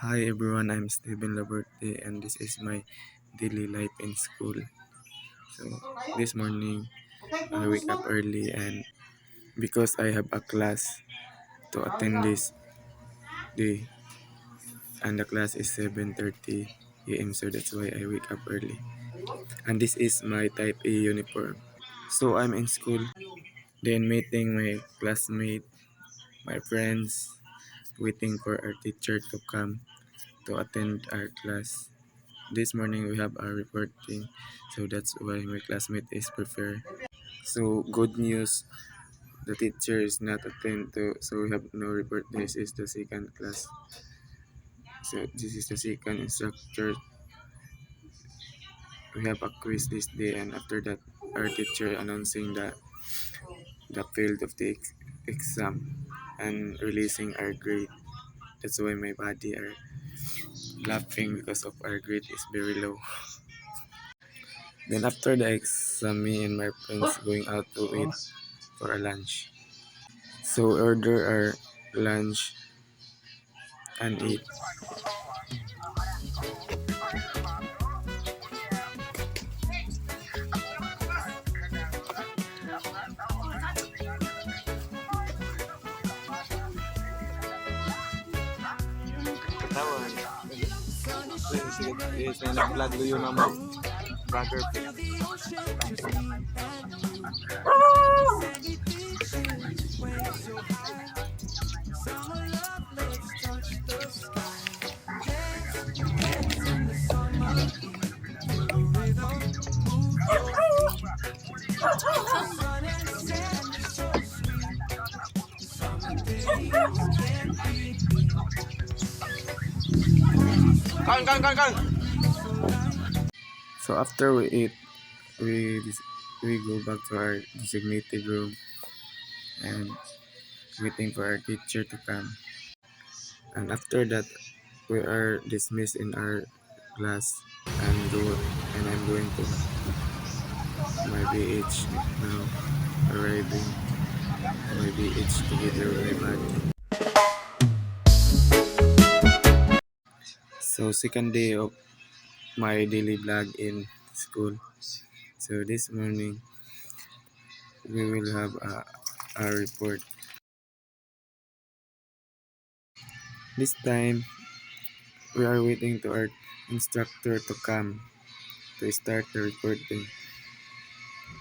Hi everyone, I'm Steven Laberte and this is my daily life in school. So this morning I wake up early and because I have a class to attend this day and the class is 7:30 a.m. so that's why I wake up early. And this is my type A uniform. So I'm in school, then meeting my classmate, my friends, waiting for our teacher to come to attend our class. This morning we have our reporting, so that's why my classmate is prepared. So good news, the teacher is not attend to, so we have no report. This is the second class. So this is the second instructor. We have a quiz this day, and after that, our teacher announcing the field of the exam and releasing our grade. That's why my body are laughing because of our grade is very low. Then after the exam, me and my friends going out to eat for a lunch. So order our lunch and eat. Katawan. Sige, nag-vlog ko yun naman. Vlogger po. Kan. So after we eat, we go back to our designated room and waiting for our teacher to come. And after that, we are dismissed in our class and go and I'm going to my BH now, arriving my BH together with my body. So second day of my daily vlog in school. So this morning we will have a report. This time we are waiting to our instructor to come to start the recording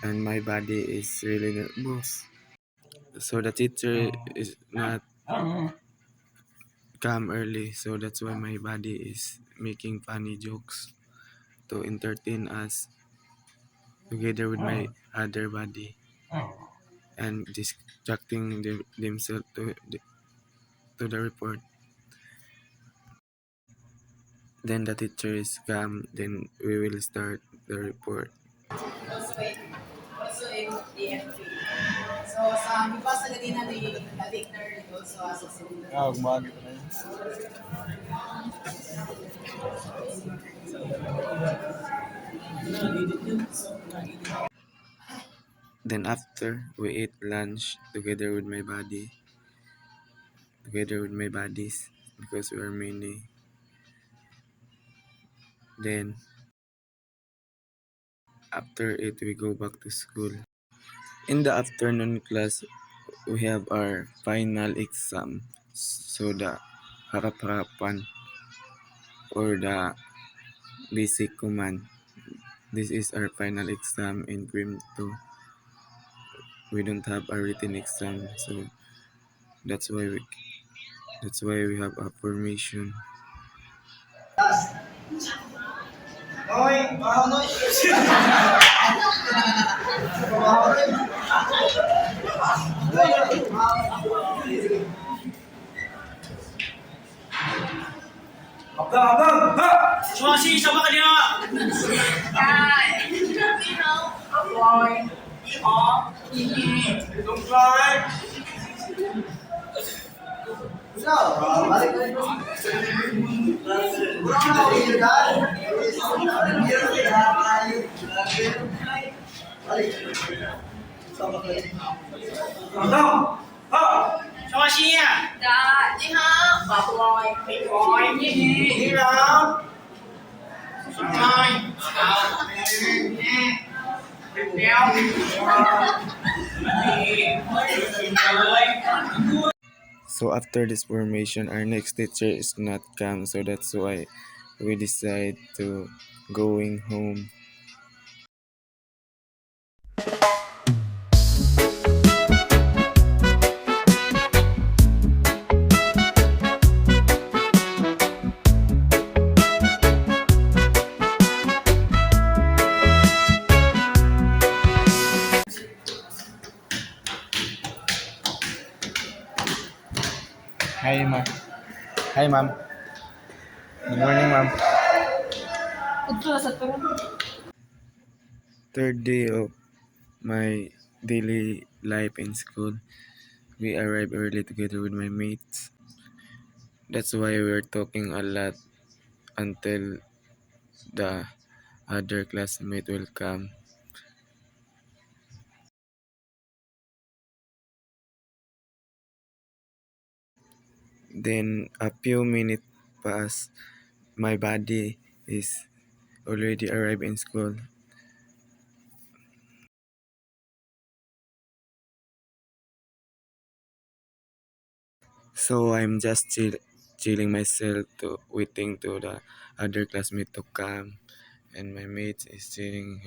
and my body is really nervous. So the teacher is not come early, so that's why my body is making funny jokes to entertain us together with my other body and distracting themselves to the report. Then the teacher is come, then we will start the report. Also in DFP. So sa mibasa na din na ni Ladikner also as a civil. Gumagit na yun. Then after we ate lunch together with my buddies because we are many. Then after it we go back to school. In the afternoon class we have our final exam. So the harap-harapan or the basic command. This is our final exam in Grim 2. We don't have a written exam, so that's why we have a formation. Suwasi, sama ka niya! Sama 西呀？Dạ, chị ha. Bà rồi, bị rồi. Đi nào. Rồi. Đeo. So after this formation, our next teacher is not come, so that's why we decide to going home. Hi, ma'am. Hi, ma'am. Good morning, ma'am. Third day of my daily life in school. We arrived early together with my mates. That's why we're talking a lot until the other classmate will come. Then a few minutes pass. My body is already arrived in school. So I'm just chilling myself to waiting to the other classmate to come, and my mate is chilling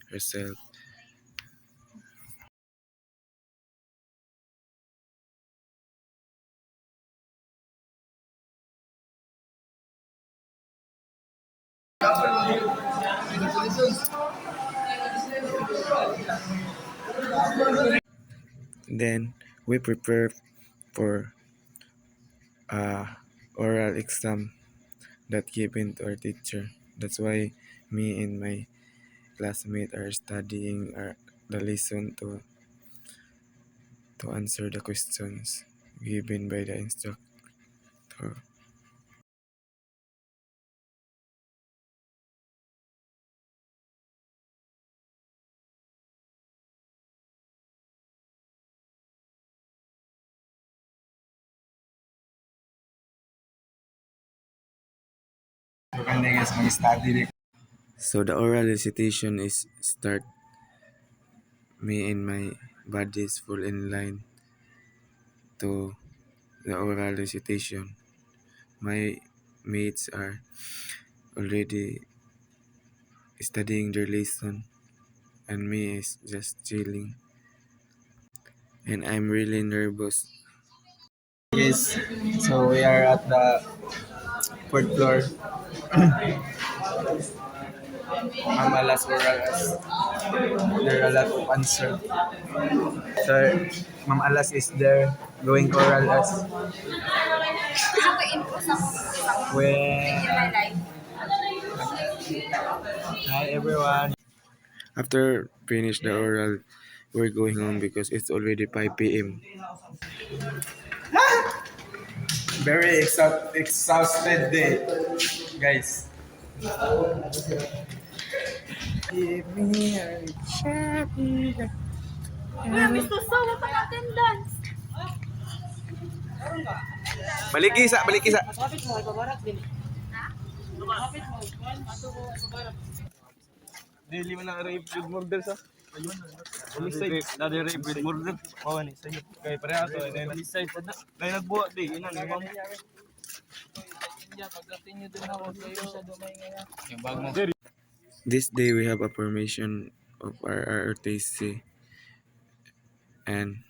herself. Then we prepare for oral exam that given to our teacher. That's why me and my classmate are studying the lesson to answer the questions given by the instructor. So the oral recitation is start. Me and my body is full in line to the oral recitation. My mates are already studying their lesson, and me is just chilling. And I'm really nervous. Yes, so we are at the fourth floor. Mama Las Oralas. There are a lot of answer. So Ma'am Alas is there going oral as when hi everyone. After finish the oral, we're going home because it's already 5 p.m. Very exhausted day, guys. Balik isa, balik isa. Daily man ang rape with murder sa. Ayun. Homicide. Dali rape with murder. Oo ni sayo. Kay pareha to. Homicide. Kay nagbuhat di ina ni ma'am. This day we have a formation of our RRTC, and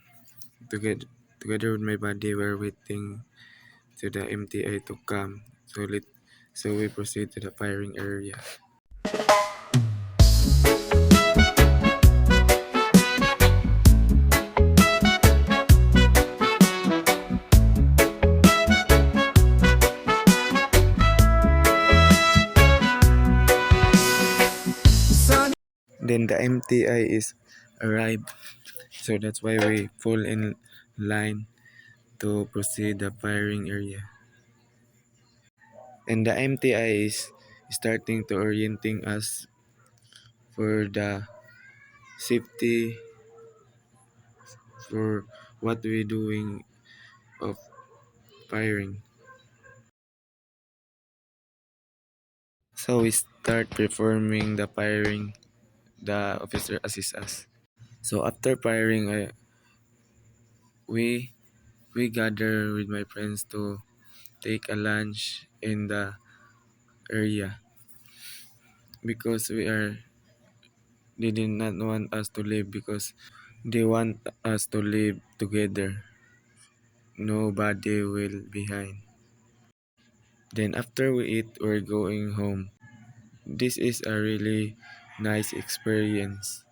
together with my body we're waiting to the MTI to come. So we proceed to the firing area. Then the MTI is arrived. So that's why we fall in line to proceed the firing area. And the MTI is starting to orienting us for the safety for what we're doing of firing. So we start performing the firing. The officer assists us. So after firing, we we gather with my friends to take a lunch in the area because they did not want us to leave because they want us to live together. Nobody will behind. Then after we eat, we're going home. This is a really nice experience.